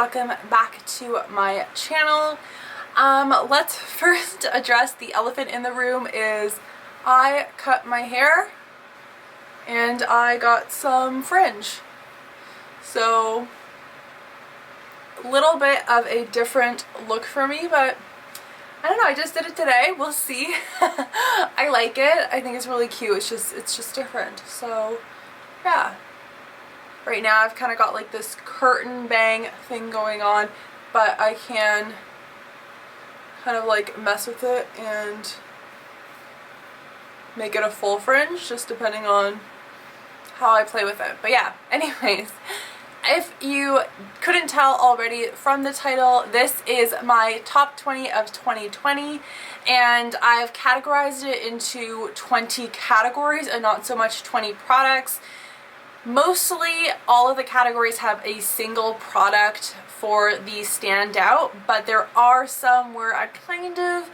welcome back to my channel. Let's first address the elephant in the room is I cut my hair and I got some fringe. So a little bit of a different look for me, but I don't know, I just did it today. We'll see. I like it. I think it's really cute. It's just different. So yeah. Right now I've kind of got like this curtain bang thing going on, but I can kind of like mess with it and make it a full fringe, just depending on how I play with it. But yeah, anyways, if you couldn't tell already from the title, this is my top 20 of 2020, and I've categorized it into 20 categories and not so much 20 products. Mostly all of the categories have a single product for the standout, but there are some where I kind of,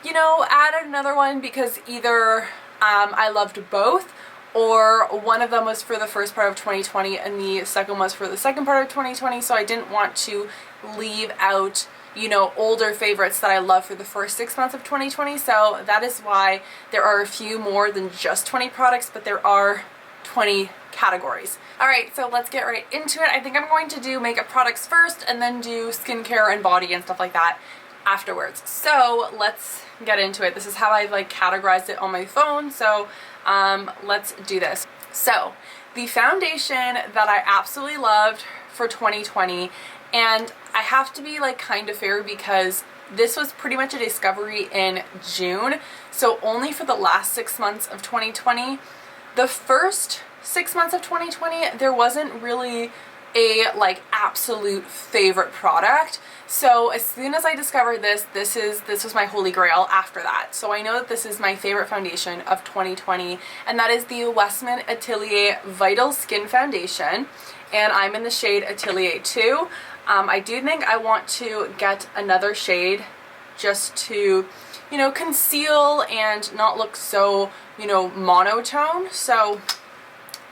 you know, added another one because either I loved both, or one of them was for the first part of 2020 and the second was for the second part of 2020, so I didn't want to leave out, you know, older favorites that I love for the first 6 months of 2020, so that is why there are a few more than just 20 products, but there are 20 categories. Alright, so let's get right into it. I think I'm going to do makeup products first and then do skincare and body and stuff like that afterwards. So let's get into it. This is how I've like categorized it on my phone, so let's do this. So the foundation that I absolutely loved for 2020, and I have to be like kind of fair because this was pretty much a discovery in June, so only for the last 6 months of 2020. The first 6 months of 2020, there wasn't really a like absolute favorite product. So as soon as I discovered this was my holy grail after that. So I know that this is my favorite foundation of 2020, and that is the Westman Atelier Vital Skin Foundation, and I'm in the shade Atelier 2. I do think I want to get another shade just to, you know, conceal and not look so, you know, monotone. So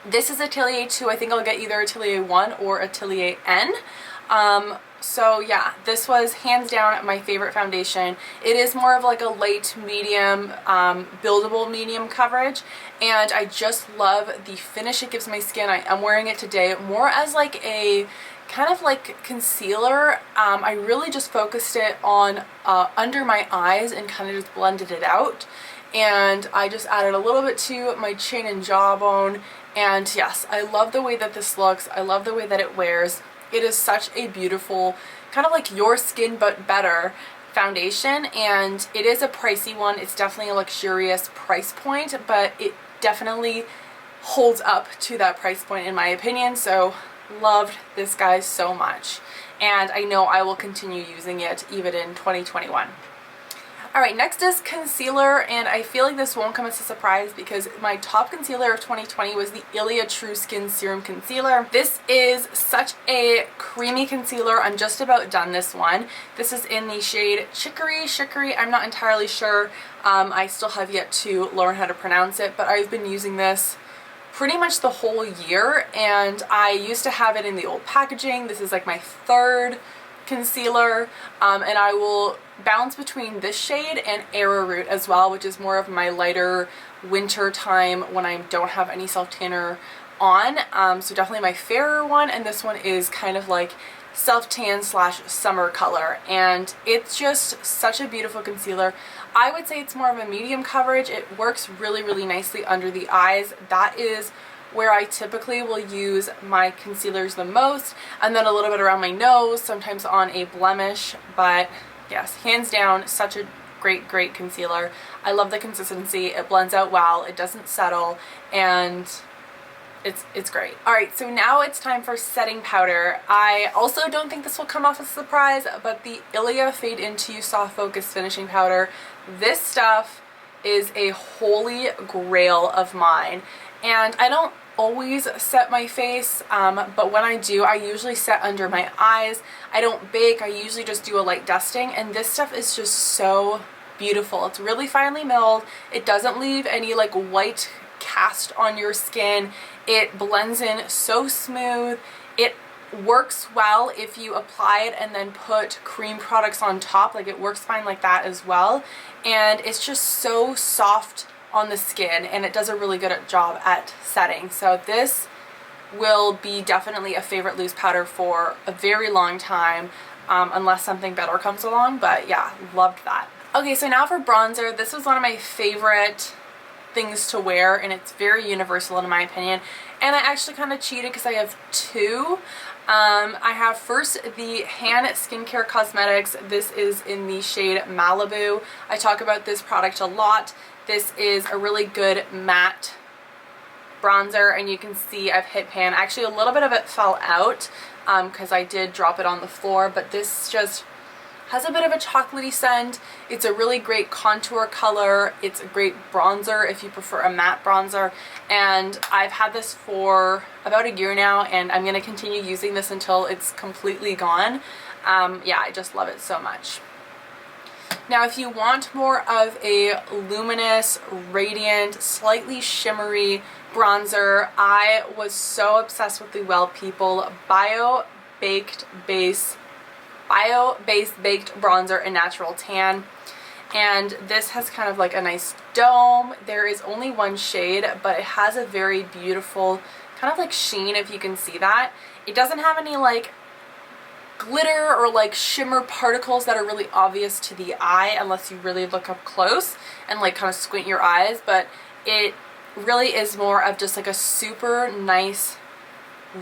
this is Atelier 2. I think I'll get either Atelier 1 or Atelier N. So yeah, this was hands down my favorite foundation. It is more of like a light medium, buildable medium coverage, and I just love the finish it gives my skin. I am wearing it today more as like a kind of like concealer. I really just focused it on under my eyes and kind of just blended it out, and I just added a little bit to my chin and jawbone. And yes, I love the way that this looks. I love the way that it wears. It is such a beautiful, kind of like your skin but better foundation, and it is a pricey one. It's definitely a luxurious price point, but it definitely holds up to that price point in my opinion. So loved this guy so much, and I know I will continue using it even in 2021. Alright, next is concealer, and I feel like this won't come as a surprise because my top concealer of 2020 was the Ilia True Skin Serum Concealer. This is such a creamy concealer. I'm just about done this one. This is in the shade Chicory. I'm not entirely sure. I still have yet to learn how to pronounce it, but I've been using this pretty much the whole year, and I used to have it in the old packaging. This is like my third concealer, and I will bounce between this shade and Arrowroot as well, which is more of my lighter winter time when I don't have any self-tanner on. So definitely my fairer one, and this one is kind of like self-tan slash summer color, and it's just such a beautiful concealer. I would say it's more of a medium coverage. It works really, really nicely under the eyes. That is where I typically will use my concealers the most, and then a little bit around my nose, sometimes on a blemish. But yes, hands down, such a great concealer. I love the consistency. It blends out well, it doesn't settle, and it's great. Alright, so now it's time for setting powder. I also don't think this will come off as a surprise, but the Ilia Fade Into You Soft Focus Finishing Powder, this stuff is a holy grail of mine. And I don't always set my face, but when I do, I usually set under my eyes. I don't bake, I usually just do a light dusting, and this stuff is just so beautiful. It's really finely milled. It doesn't leave any like white cast on your skin. It blends in so smooth. It works well if you apply it and then put cream products on top. Like, it works fine like that as well, and it's just so soft on the skin, and it does a really good job at setting. So this will be definitely a favorite loose powder for a very long time, unless something better comes along. But yeah, loved that. Okay, so now for bronzer. This was one of my favorite things to wear, and it's very universal in my opinion, and I actually kind of cheated because I have two. I have first the Han Skincare Cosmetics. This is in the shade Malibu. I talk about this product a lot. This is a really good matte bronzer, and you can see I've hit pan. Actually, a little bit of it fell out because I did drop it on the floor, but this just has a bit of a chocolatey scent. It's a really great contour color. It's a great bronzer if you prefer a matte bronzer, and I've had this for about a year now, and I'm going to continue using this until it's completely gone. Yeah, I just love it so much. Now, if you want more of a luminous, radiant, slightly shimmery bronzer, I was so obsessed with the Well People Bio-Based Baked Bronzer in Natural Tan. And this has kind of like a nice dome. There is only one shade, but it has a very beautiful kind of like sheen, if you can see that. It doesn't have any like glitter or like shimmer particles that are really obvious to the eye unless you really look up close and like kind of squint your eyes, but it really is more of just like a super nice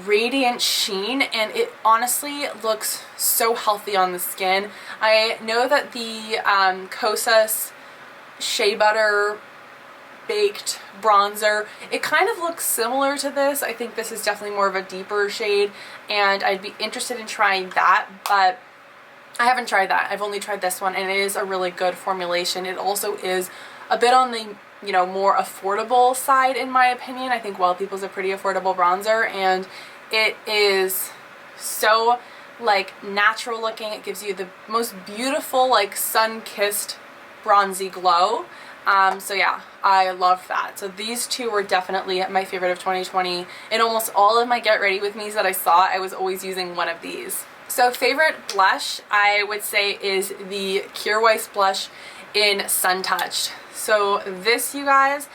radiant sheen, and it honestly looks so healthy on the skin. I know that the Kosas Shea Butter Baked Bronzer, it kind of looks similar to this. I think this is definitely more of a deeper shade, and I'd be interested in trying that, but I haven't tried that. I've only tried this one, and it is a really good formulation. It also is a bit on the, you know, more affordable side in my opinion. I think Well People's a pretty affordable bronzer, and it is so like natural looking. It gives you the most beautiful like sun-kissed bronzy glow. So yeah, I love that. So these two were definitely my favorite of 2020. In almost all of my get ready with me's that I saw, I was always using one of these. So favorite blush, I would say, is the Kjaer Weis blush in Sun Touched. So this, you guys,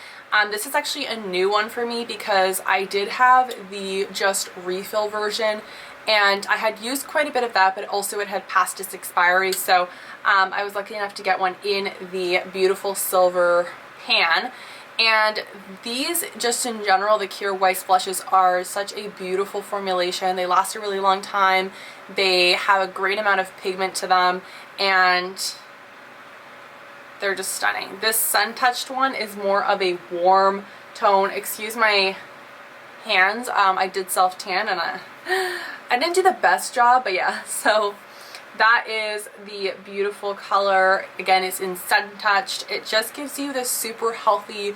this is actually a new one for me because I did have the just refill version, and I had used quite a bit of that, but also it had passed its expiry. So I was lucky enough to get one in the beautiful silver pan. And these, just in general, the Kjaer Weis blushes are such a beautiful formulation. They last a really long time. They have a great amount of pigment to them, and they're just stunning. This Sun Touched one is more of a warm tone. Excuse my hands. I did self-tan, and I didn't do the best job, but yeah. So that is the beautiful color. Again, it's in Sun Touched. It just gives you this super healthy,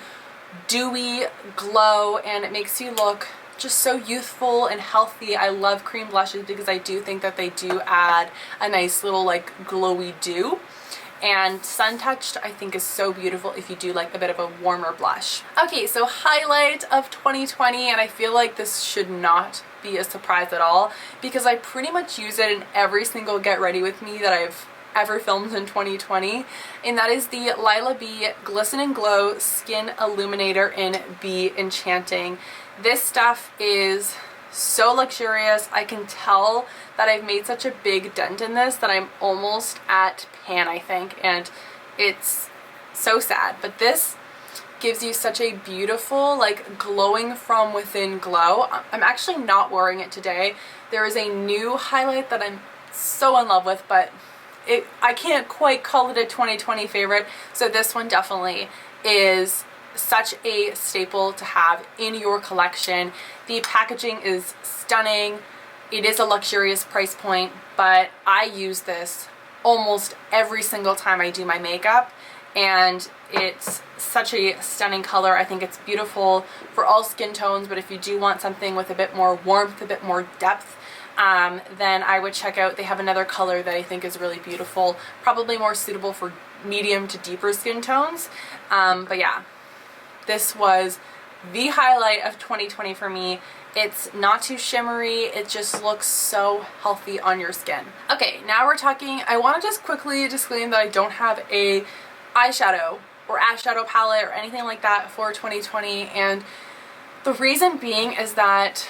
dewy glow, and it makes you look just so youthful and healthy. I love cream blushes because I do think that they do add a nice little like glowy dew. And Sun Touched, I think, is so beautiful if you do like a bit of a warmer blush. Okay, so highlight of 2020, and I feel like this should not be a surprise at all because I pretty much use it in every single get ready with me that I've ever filmed in 2020, and that is the Lila B Glisten and Glow Skin Illuminator in Be Enchanting. This stuff is so luxurious. I can tell that I've made such a big dent in this that I'm almost at pan, I think, and it's so sad, but this gives you such a beautiful, like, glowing from within glow. I'm actually not wearing it today. There is a new highlight that I'm so in love with, but I can't quite call it a 2020 favorite, so this one definitely is such a staple to have in your collection. The packaging is stunning. It is a luxurious price point, but I use this almost every single time I do my makeup, and it's such a stunning color. I think it's beautiful for all skin tones, but if you do want something with a bit more warmth, a bit more depth, then I would check out, they have another color that I think is really beautiful, probably more suitable for medium to deeper skin tones. But yeah, this was the highlight of 2020 for me. It's not too shimmery, it just looks so healthy on your skin. Okay, now we're talking, I want to just quickly disclaim that I don't have a eyeshadow or eyeshadow palette or anything like that for 2020, and the reason being is that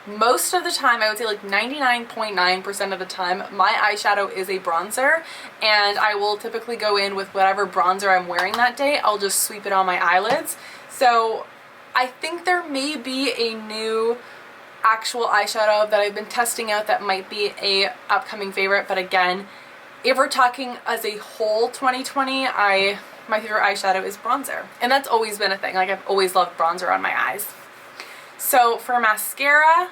most of the time, I would say like 99.9% of the time, my eyeshadow is a bronzer, and I will typically go in with whatever bronzer I'm wearing that day. I'll just sweep it on my eyelids. So I think there may be a new actual eyeshadow that I've been testing out that might be a upcoming favorite, but again, if we're talking as a whole 2020, my favorite eyeshadow is bronzer, and that's always been a thing. Like, I've always loved bronzer on my eyes. So for mascara,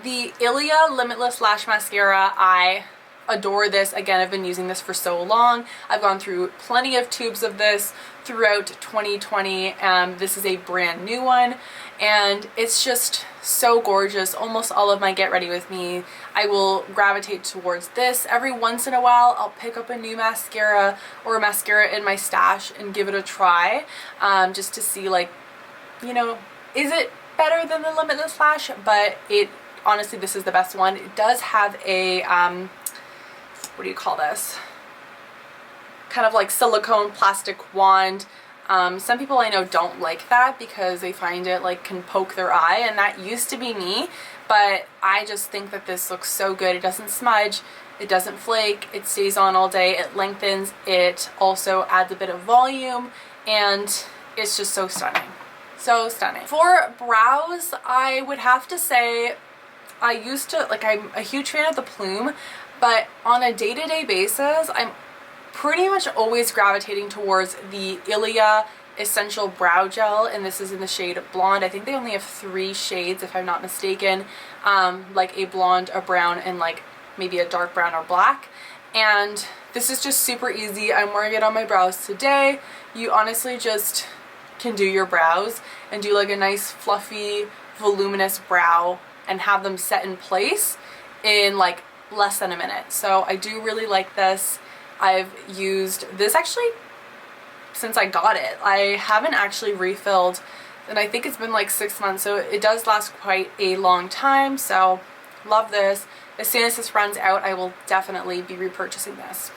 the Ilia Limitless Lash Mascara, I adore this. Again, I've been using this for so long. I've gone through plenty of tubes of this throughout 2020. This is a brand new one, and it's just so gorgeous. Almost all of my Get Ready With Me, I will gravitate towards this. Every once in a while, I'll pick up a new mascara or a mascara in my stash and give it a try, just to see, like, you know, is it better than the Limitless Lash? But honestly, this is the best one. It does have a what do you call this, kind of like silicone plastic wand. Some people I know don't like that because they find it like can poke their eye, and that used to be me, but I just think that this looks so good. It doesn't smudge, it doesn't flake, it stays on all day, it lengthens, it also adds a bit of volume, and it's just so stunning. So stunning. For brows, I would have to say I used to, like, I'm a huge fan of the Plume, but on a day-to-day basis, I'm pretty much always gravitating towards the Ilia Essential Brow Gel, and this is in the shade Blonde. I think they only have 3 shades, if I'm not mistaken, like a blonde, a brown, and like maybe a dark brown or black. And this is just super easy. I'm wearing it on my brows today. You honestly just can do your brows and do like a nice fluffy voluminous brow and have them set in place in like less than a minute. So I do really like this. I've used this actually since I got it. I haven't actually refilled, and I think it's been like 6 months, so it does last quite a long time. So love this. As soon as this runs out, I will definitely be repurchasing this.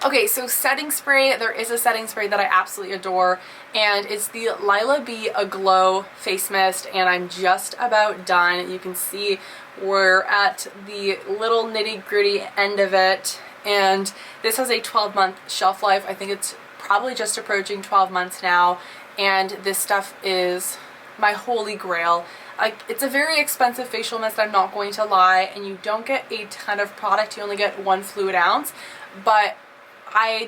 Okay, so setting spray. There is a setting spray that I absolutely adore, and it's the Lila B Aglow Face Mist, and I'm just about done. You can see we're at the little nitty-gritty end of it, and this has a 12-month shelf life. I think it's probably just approaching 12 months now, and this stuff is my holy grail. It's a very expensive facial mist, I'm not going to lie, and you don't get a ton of product. You only get 1 fluid ounce, but I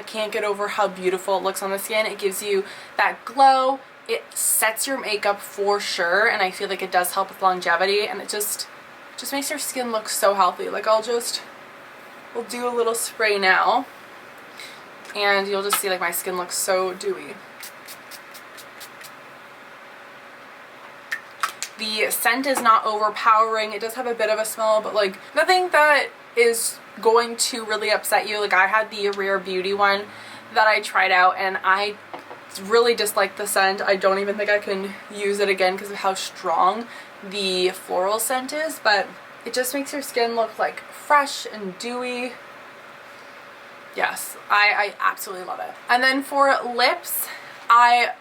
can't get over how beautiful it looks on the skin. It gives you that glow. It sets your makeup for sure, and I feel like it does help with longevity, and it just makes your skin look so healthy. Like, we'll do a little spray now, and you'll just see like my skin looks so dewy. The scent is not overpowering. It does have a bit of a smell, but like nothing that is going to really upset you. Like, I had the Rare Beauty one that I tried out, and I really disliked the scent. I don't even think I can use it again because of how strong the floral scent is, but it just makes your skin look like fresh and dewy. Yes, I absolutely love it. And then for lips, I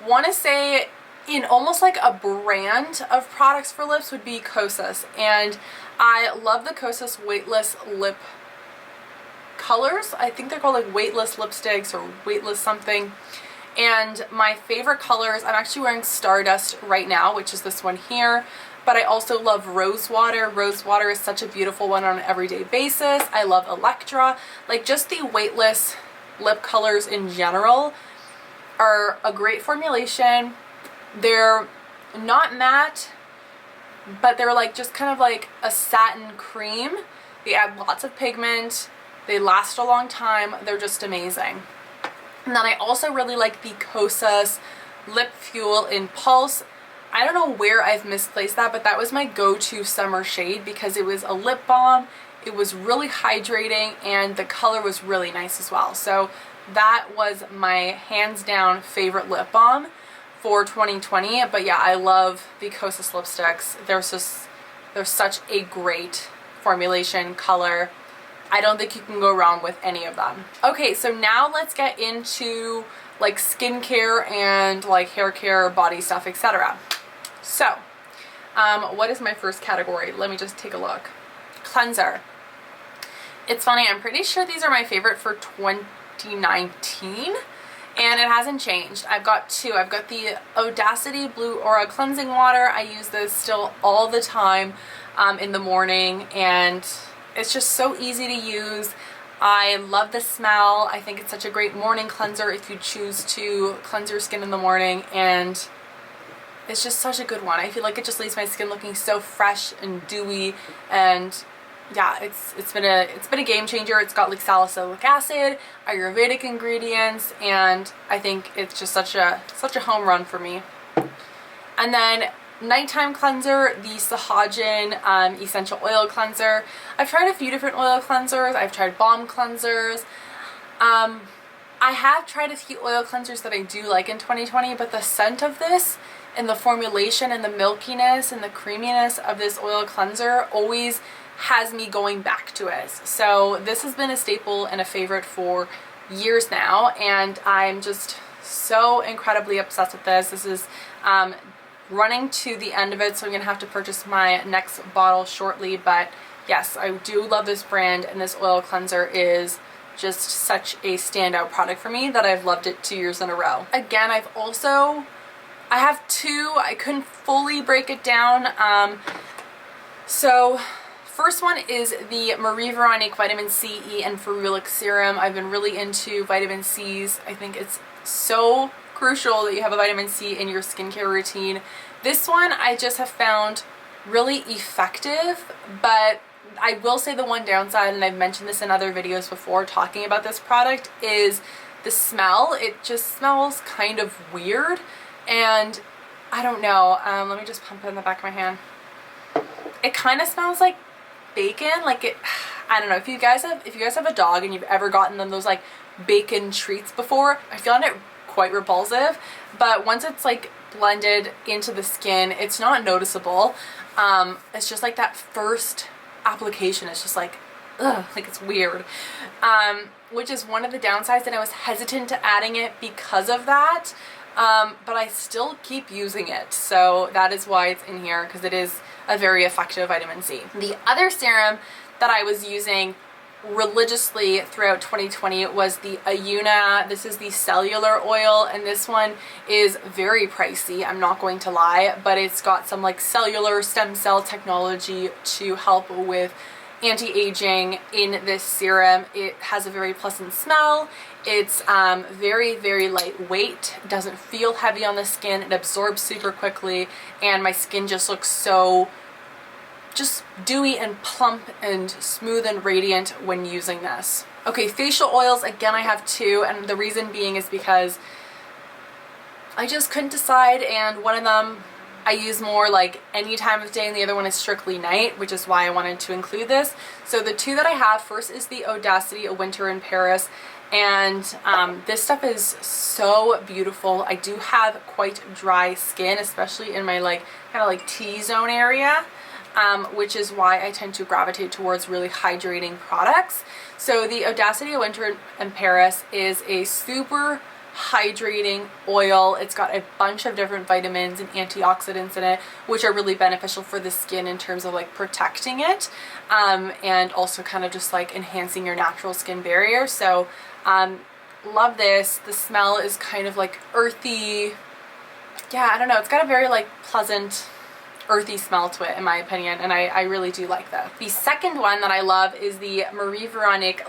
want to say in almost like a brand of products for lips would be Kosas, and I love the Kosas Weightless Lip colors. I think they're called like Weightless Lipsticks or Weightless something. And my favorite colors, I'm actually wearing Stardust right now, which is this one here, but I also love Rosewater. Rosewater is such a beautiful one on an everyday basis. I love Electra. Like, just the weightless lip colors in general are a great formulation. They're not matte, but they're like just kind of like a satin cream. They add lots of pigment. They last a long time. They're just amazing. And then I also really like the Kosas Lip Fuel in Pulse. I don't know where I've misplaced that, but that was my go-to summer shade because it was a lip balm. It was really hydrating, and the color was really nice as well. So that was my hands down favorite lip balm for 2020. But yeah, I love the Kosas lipsticks. They're such a great formulation, color. I don't think you can go wrong with any of them. Okay, so now let's get into like skincare and like hair care, body stuff, etc. So, what is my first category? Let me just take a look. Cleanser. It's funny, I'm pretty sure these are my favorite for 2019. And it hasn't changed. I've got two. I've got the Audacity Blue Aura Cleansing Water. I use this still all the time in the morning, and it's just so easy to use. I love the smell. I think it's such a great morning cleanser if you choose to cleanse your skin in the morning, and it's just such a good one. I feel like it just leaves my skin looking so fresh and dewy, and yeah, it's been a game changer. It's got like salicylic acid, Ayurvedic ingredients, and I think it's just such a home run for me. And then nighttime cleanser, the Sahajan essential oil cleanser. I've tried a few different oil cleansers. I've tried balm cleansers. I have tried a few oil cleansers that I do like in 2020, but the scent of this and the formulation and the milkiness and the creaminess of this oil cleanser always has me going back to it. So this has been a staple and a favorite for years now, and I'm just so incredibly obsessed with this. This is running to the end of it, so I'm gonna have to purchase my next bottle shortly. But yes, I do love this brand, and this oil cleanser is just such a standout product for me that I've loved it 2 years in a row. Again, I have two. I couldn't fully break it down. So first one is the Marie Veronique Vitamin C, E, and Ferulic Serum. I've been really into vitamin C's. I think it's so crucial that you have a vitamin C in your skincare routine. This one I just have found really effective, but I will say the one downside, and I've mentioned this in other videos before talking about this product, is the smell. It just smells kind of weird, and I don't know. Let me just pump it in the back of my hand. It kind of smells like bacon. Like it, I don't know, if you guys have a dog and you've ever gotten them those like bacon treats before, I find it quite repulsive, but once it's like blended into the skin, it's not noticeable. It's just like that first application, it's just like, ugh, like it's weird, which is one of the downsides, and I was hesitant to adding it because of that, but I still keep using it, so that is why it's in here, because it is a very effective vitamin C. The other serum that I was using religiously throughout 2020 was the Ayuna. This is the Cellular Oil, and this one is very pricey, I'm not going to lie, but it's got some like cellular stem cell technology to help with anti-aging in this serum. It has a very pleasant smell. It's very, very lightweight, doesn't feel heavy on the skin, it absorbs super quickly, and my skin just looks so just dewy and plump and smooth and radiant when using this. Okay, facial oils, again I have two, and the reason being is because I just couldn't decide, and one of them I use more like any time of day, and the other one is strictly night, which is why I wanted to include this. So the two that I have, first is the Audacity A Winter in Paris, and this stuff is so beautiful. I do have quite dry skin, especially in my like kind of like T-zone area, which is why I tend to gravitate towards really hydrating products. So the Audacity A Winter in Paris is a super hydrating oil. It's got a bunch of different vitamins and antioxidants in it, which are really beneficial for the skin in terms of like protecting it, and also kind of just like enhancing your natural skin barrier. So love this. The smell is kind of like earthy. Yeah, I don't know, it's got a very like pleasant earthy smell to it in my opinion, and I really do like that. The second one that I love is the Marie Veronique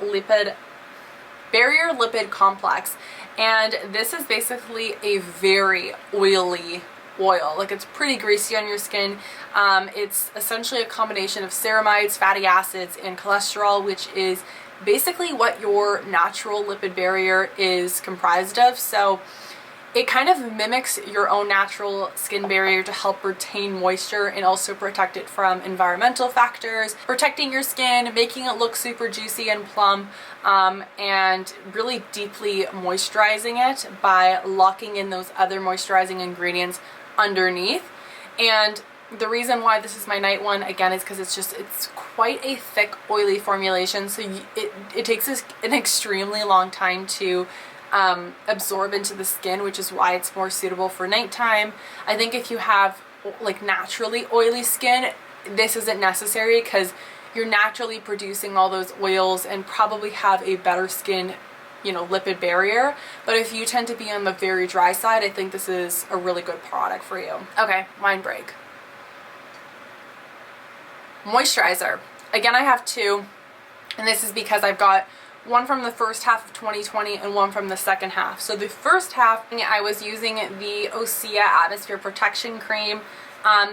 Barrier Lipid Complex, and this is basically a very oily oil. Like, it's pretty greasy on your skin. It's essentially a combination of ceramides, fatty acids, and cholesterol, which is basically what your natural lipid barrier is comprised of. So It kind of mimics your own natural skin barrier to help retain moisture and also protect it from environmental factors, protecting your skin, making it look super juicy and plump, and really deeply moisturizing it by locking in those other moisturizing ingredients underneath. And the reason why this is my night one, again, is because it's quite a thick, oily formulation, so it takes an extremely long time to absorb into the skin, which is why it's more suitable for nighttime. I think if you have like naturally oily skin, this isn't necessary because you're naturally producing all those oils and probably have a better skin, you know, lipid barrier. But if you tend to be on the very dry side, I think this is a really good product for you. Okay, wine break. Moisturizer. Again, I have two, and this is because I've got one from the first half of 2020 and one from the second half. So the first half, I was using the Osea Atmosphere Protection Cream.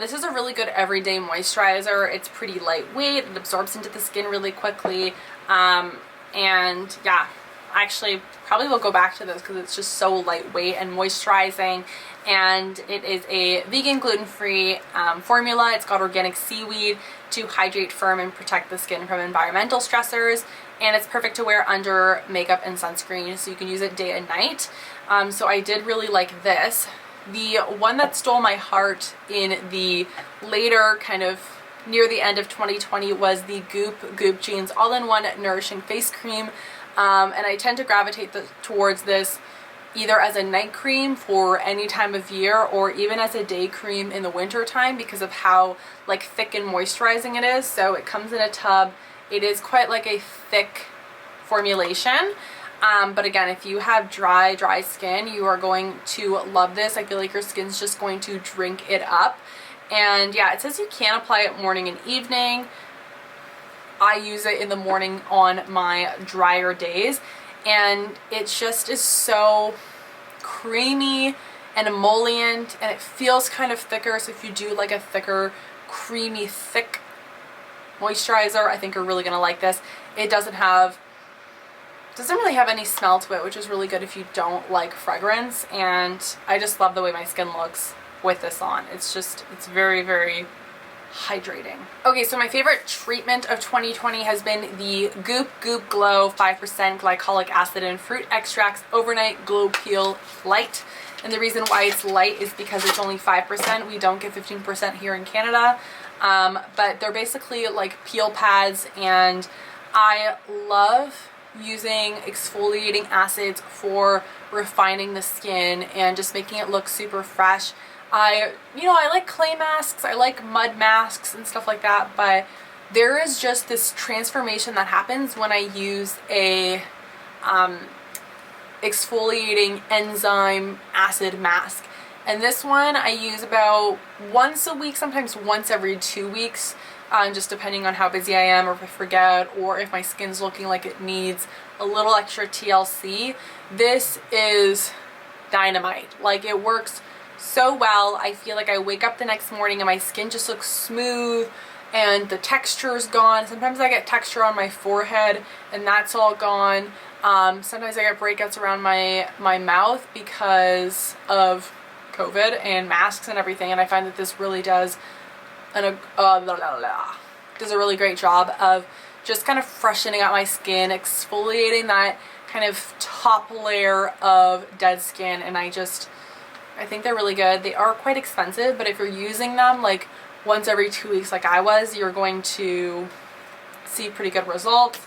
This is a really good everyday moisturizer. It's pretty lightweight, it absorbs into the skin really quickly, and yeah, actually probably will go back to this because it's just so lightweight and moisturizing. And it is a vegan, gluten-free formula. It's got organic seaweed to hydrate, firm, and protect the skin from environmental stressors. And it's perfect to wear under makeup and sunscreen, so you can use it day and night. So I did really like this. The one that stole my heart in the later, kind of near the end of 2020, was the Goop Jeans All-in-One Nourishing Face Cream. And I tend to gravitate towards this either as a night cream for any time of year or even as a day cream in the winter time because of how like thick and moisturizing it is. So it comes in a tub. It is quite like a thick formulation. But again, if you have dry skin, you are going to love this. I feel like your skin's just going to drink it up. And yeah, it says you can apply it morning and evening. I use it in the morning on my drier days, and it just is so creamy and emollient, and it feels kind of thicker. So if you do like a thicker, creamy, thick moisturizer, I think you're really gonna like this. It doesn't really have any smell to it, which is really good if you don't like fragrance. And I just love the way my skin looks with this on. It's very, very hydrating. Okay, so my favorite treatment of 2020 has been the Goop Glow 5% glycolic acid and fruit extracts overnight glow peel light. And the reason why it's light is because it's only 5%. We don't get 15% here in Canada. But they're basically like peel pads, and I love using exfoliating acids for refining the skin and just making it look super fresh. I like clay masks, I like mud masks and stuff like that, but there is just this transformation that happens when I use a exfoliating enzyme acid mask. And this one I use about once a week, sometimes once every 2 weeks, just depending on how busy I am or if I forget or if my skin's looking like it needs a little extra TLC. This is dynamite. Like, it works so well. I feel like I wake up the next morning and my skin just looks smooth and the texture's gone. Sometimes I get texture on my forehead and that's all gone. Sometimes I get breakouts around my mouth because of COVID and masks and everything, and I find that this really does a really great job of just kind of freshening up my skin, exfoliating that kind of top layer of dead skin. And I think they're really good. They are quite expensive, but if you're using them like once every 2 weeks like I was, you're going to see pretty good results.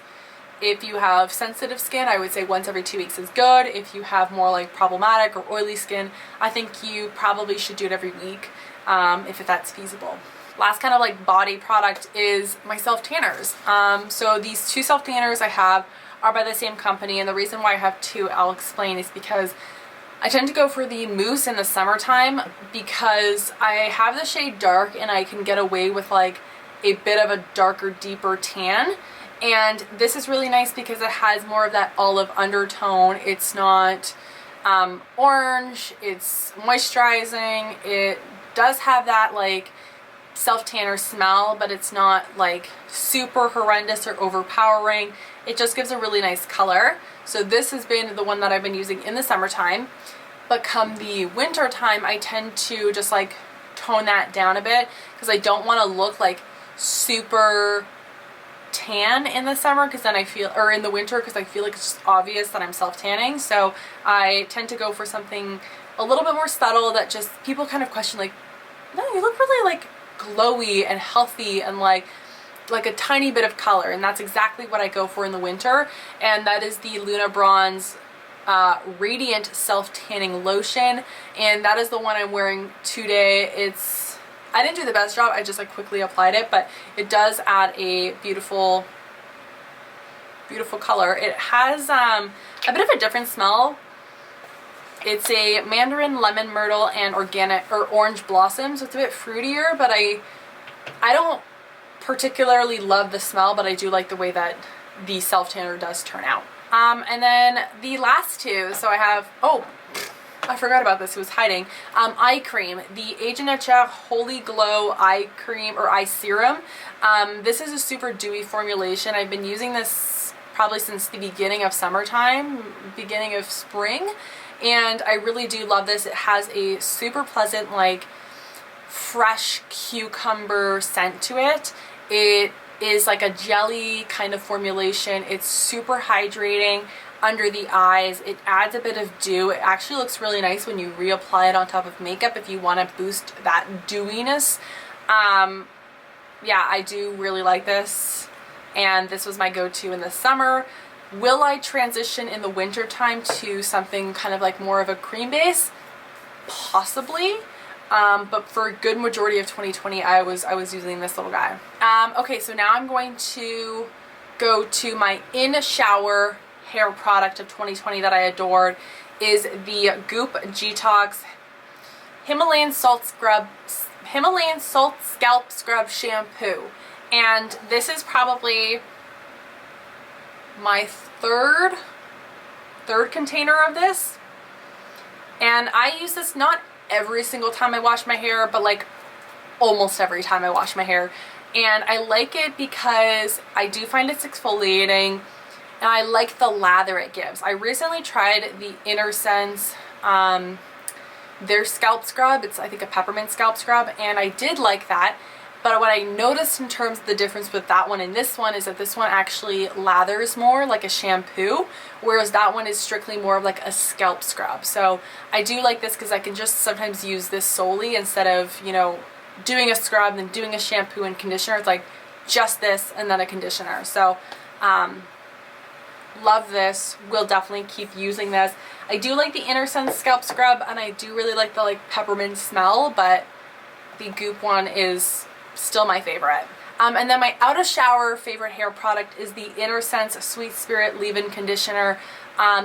If you have sensitive skin, I would say once every 2 weeks is good. If you have more like problematic or oily skin, I think you probably should do it every week if that's feasible. Last kind of like body product is my SelfTanners. So these two SelfTanners I have are by the same company, and the reason why I have two, I'll explain, is because I tend to go for the mousse in the summertime because I have the shade dark and I can get away with like a bit of a darker, deeper tan. And this is really nice because it has more of that olive undertone. It's not orange, it's moisturizing. It does have that like self-tanner smell, but it's not like super horrendous or overpowering. It just gives a really nice color. So this has been the one that I've been using in the summertime. but come the winter time, I tend to just like tone that down a bit because I don't want to look like super tan in the summer, because then I feel, or in the winter, because I feel like it's just obvious that I'm self-tanning. So I tend to go for something a little bit more subtle that just people kind of question, like, no, you look really like glowy and healthy and like a tiny bit of color, and that's exactly what I go for in the winter. And that is the Luna Bronze Radiant Self-Tanning Lotion, and that is the one I'm wearing today. I didn't do the best job, I just like quickly applied it, but it does add a beautiful color. It has a bit of a different smell. It's a mandarin, lemon, myrtle, and organic or orange blossom, so it's a bit fruitier, but I don't particularly love the smell, but I do like the way that the self-tanner does turn out. And then the last two, so I have, oh, I forgot about this, it was hiding. Eye cream, the Age Nature Holy Glow Eye Cream or Eye Serum. This is a super dewy formulation. I've been using this probably since the beginning of summertime, beginning of spring, and I really do love this. It has a super pleasant, like, fresh cucumber scent to it. It is like a jelly kind of formulation. It's super hydrating under the eyes. It adds a bit of dew. It actually looks really nice when you reapply it on top of makeup if you want to boost that dewiness. Yeah, I do really like this, and this was my go-to in the summer. Will I transition in the winter time to something kind of like more of a cream base? Possibly. But for a good majority of 2020, I was using this little guy. Okay, so now I'm going to go to my in-shower hair product of 2020 that I adored. Is the Goop Detox Himalayan Salt Scalp Scrub Shampoo. And this is probably my third container of this. And I use this not every single time I wash my hair, but like almost every time I wash my hair. And I like it because I do find it's exfoliating, and I like the lather it gives. I recently tried the Inner Sense, their scalp scrub. It's, I think, a peppermint scalp scrub, and I did like that. But what I noticed in terms of the difference with that one and this one is that this one actually lathers more like a shampoo, whereas that one is strictly more of like a scalp scrub. So I do like this because I can just sometimes use this solely instead of, you know, doing a scrub and then doing a shampoo and conditioner. It's like just this and then a conditioner. So love this. Will definitely keep using this. I do like the Inner Sense scalp scrub, and I do really like the like peppermint smell, but the Goop one is still my favorite. And then my out of shower favorite hair product is the Inner Sense Sweet Spirit Leave-In Conditioner.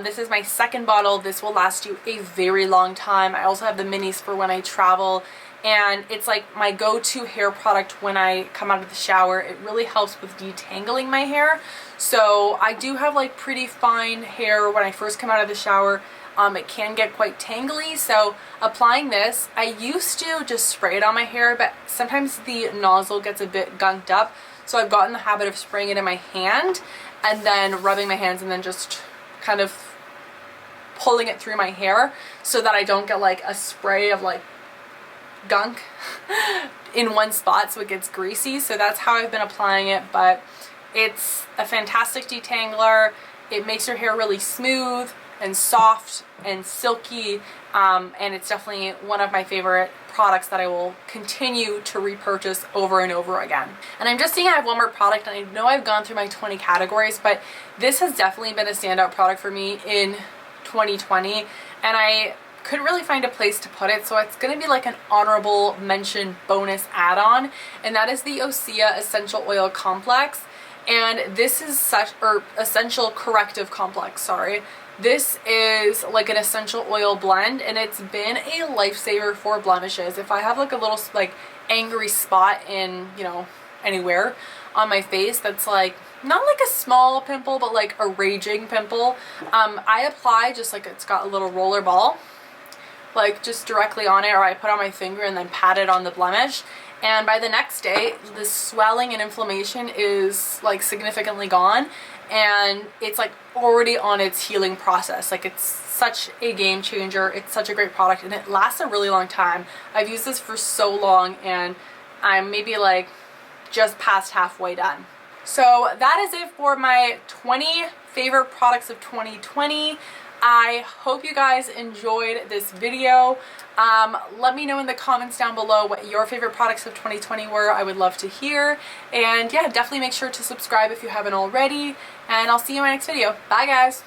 This is my second bottle. This will last you a very long time. I also have the minis for when I travel, and it's like my go-to hair product when I come out of the shower. It really helps with detangling my hair. So I do have like pretty fine hair when I first come out of the shower. It can get quite tangly, so applying this, I used to just spray it on my hair, but sometimes the nozzle gets a bit gunked up, so I've gotten the habit of spraying it in my hand and then rubbing my hands and then just kind of pulling it through my hair so that I don't get like a spray of like gunk in one spot so it gets greasy. So that's how I've been applying it, but it's a fantastic detangler. It makes your hair really smooth and soft and silky, and it's definitely one of my favorite products that I will continue to repurchase over and over again. And I'm just seeing I have one more product, and I know I've gone through my 20 categories, but this has definitely been a standout product for me in 2020, and I couldn't really find a place to put it, so it's going to be like an honorable mention bonus add-on, and that is the Osea Essential Oil Complex. And this is Essential Corrective Complex, sorry. This is like an essential oil blend, and it's been a lifesaver for blemishes. If I have like a little like angry spot in, you know, anywhere on my face that's like not like a small pimple but like a raging pimple, I apply just like, it's got a little roller ball like just directly on it, or I put on my finger and then pat it on the blemish. And by the next day, the swelling and inflammation is like significantly gone, and it's like already on its healing process. Like, it's such a game changer. It's such a great product, and it lasts a really long time. I've used this for so long, and I'm maybe like just past halfway done. So that is it for my 20 favorite products of 2020. I hope you guys enjoyed this video. Let me know in the comments down below what your favorite products of 2020 were. I would love to hear. And yeah, definitely make sure to subscribe if you haven't already. And I'll see you in my next video. Bye guys!